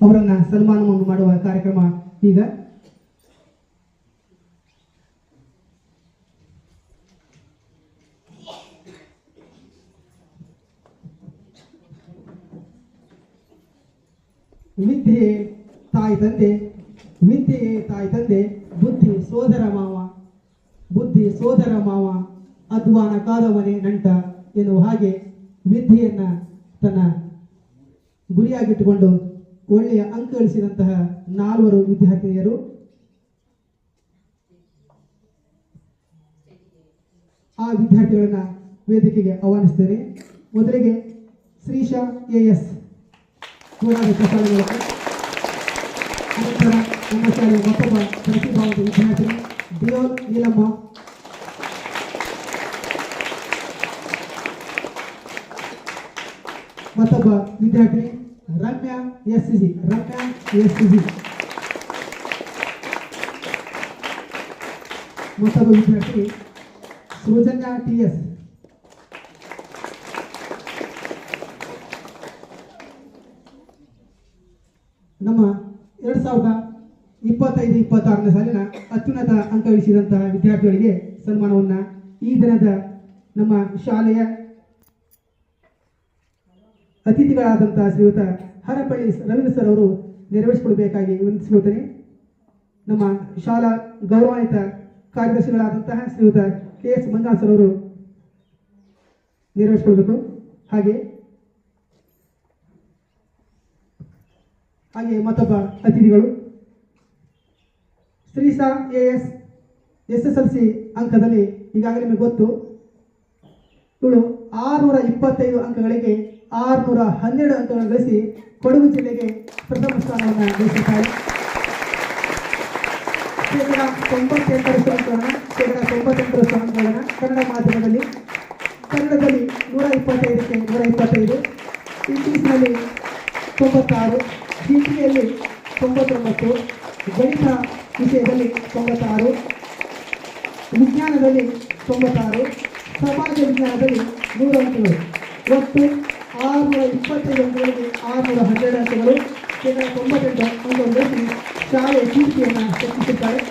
ಅವರನ್ನ ಸನ್ಮಾನವನ್ನು ಮಾಡುವ ಕಾರ್ಯಕ್ರಮ ಈಗ. ವಿದ್ಯೆ ತಾಯಿ ತಂದೆ, ವಿದ್ಯೆಯೇ ತಾಯಿ ತಂದೆ, ಬುದ್ಧಿ ಸೋದರ ಮಾವ, ಬುದ್ಧಿ ಸೋದರ ಮಾವ, ಅಧ್ವಾನ ಕಾದವನೇ ನಂಟ ಎನ್ನುವ ಹಾಗೆ ವಿದ್ಯೆಯನ್ನ ತನ್ನ ಗುರಿಯಾಗಿಟ್ಟುಕೊಂಡು ಒಳ್ಳೆಯ ಅಂಕ ಗಳಿಸಿದಂತಹ 4 ವಿದ್ಯಾರ್ಥಿನಿಯರು ಆ ವಿದ್ಯಾರ್ಥಿಗಳನ್ನ ವೇದಿಕೆಗೆ ಆಹ್ವಾನಿಸ್ತೇನೆ. ಮೊದಲಿಗೆ ಶ್ರೀಶಾ AS ಅನಂತರ ನಮ್ಮ ಶಾಲೆಯ ಮತ್ತೊಬ್ಬ ಪ್ರತಿಭಾವಂತ ವಿದ್ಯಾರ್ಥಿನಿ ದಿಯೋಲ್ ನೀಲಮ್ಮ, ಮತ್ತೊಬ್ಬ ವಿದ್ಯಾರ್ಥಿನಿ ರಮ್ಯಾ SCG, ಮತ್ತೊಬ್ಬ ವಿದ್ಯಾರ್ಥಿ ಸೃಜನ್ಯಾ TS, ನಮ್ಮ 2025-26ನೇ ಸಾಲಿನ ಅತ್ಯುನ್ನತ ಅಂಕ ಗಳಿಸಿದಂತಹ ವಿದ್ಯಾರ್ಥಿಗಳಿಗೆ ಸನ್ಮಾನವನ್ನ ಈ ದಿನದ ನಮ್ಮ ಶಾಲೆಯ ಅತಿಥಿಗಳಾದಂತಹ ಶ್ರೀಯುತ ಹರಪಳ್ಳಿ ರವೀಂದ್ರ ಸರ್ ಅವರು ನೆರವೇರಿಸಿಕೊಡಬೇಕಾಗಿ ವಿನಂತಿಸಿಕೊಳ್ತೇನೆ. ನಮ್ಮ ಶಾಲಾ ಗೌರವಾನ್ವಿತ ಕಾರ್ಯದರ್ಶಿಗಳಾದಂತಹ ಶ್ರೀಯುತ KS ಮಂಜುನಾಥ್ ಸರ್ ಅವರು ನೆರವೇರಿಸಿಕೊಳ್ಬೇಕು. ಹಾಗೆ ಮತ್ತೊಬ್ಬ ಅತಿಥಿಗಳು ಶ್ರೀಶಾ AS SSLC ಅಂಕದಲ್ಲಿ ಈಗಾಗಲೇ ನಿಮಗೆ ಗೊತ್ತು, ಇವಳು 625 ಅಂಕಗಳಿಗೆ 612 ಅಂಕಗಳನ್ನು ಗಳಿಸಿ ಕೊಡಗು ಜಿಲ್ಲೆಗೆ ಪ್ರಥಮ ಸ್ಥಾನವನ್ನು ಗಳಿಸಿದ್ದಾರೆ. ಶೇಕಡ 98% ಅಂಕಗಳನ್ನು ಕನ್ನಡ ಮಾಧ್ಯಮದಲ್ಲಿ, ಕನ್ನಡದಲ್ಲಿ 125ಕ್ಕೆ 125, ಇಂಗ್ಲಿಷ್ನಲ್ಲಿ 96, ಹಿಂದಿಯಲ್ಲಿ 99, ಗಣಿತ ವಿಷಯದಲ್ಲಿ 96, ವಿಜ್ಞಾನದಲ್ಲಿ 96, ಸಮಾಜ ವಿಜ್ಞಾನದಲ್ಲಿ 100 ಅಂಕಗಳು. ಒಟ್ಟು 625 ಅಂಕಗಳಿಗೆ 612 ಅಂಕಗಳು, ಶೇಕಡ 98 ಅಂಕಗಳನ್ನು ಗಳಿಸಿ ಶಾಲೆಯ ಕೀರ್ತಿಯನ್ನು ಹೆಚ್ಚಿಸಿದ್ದಾರೆ.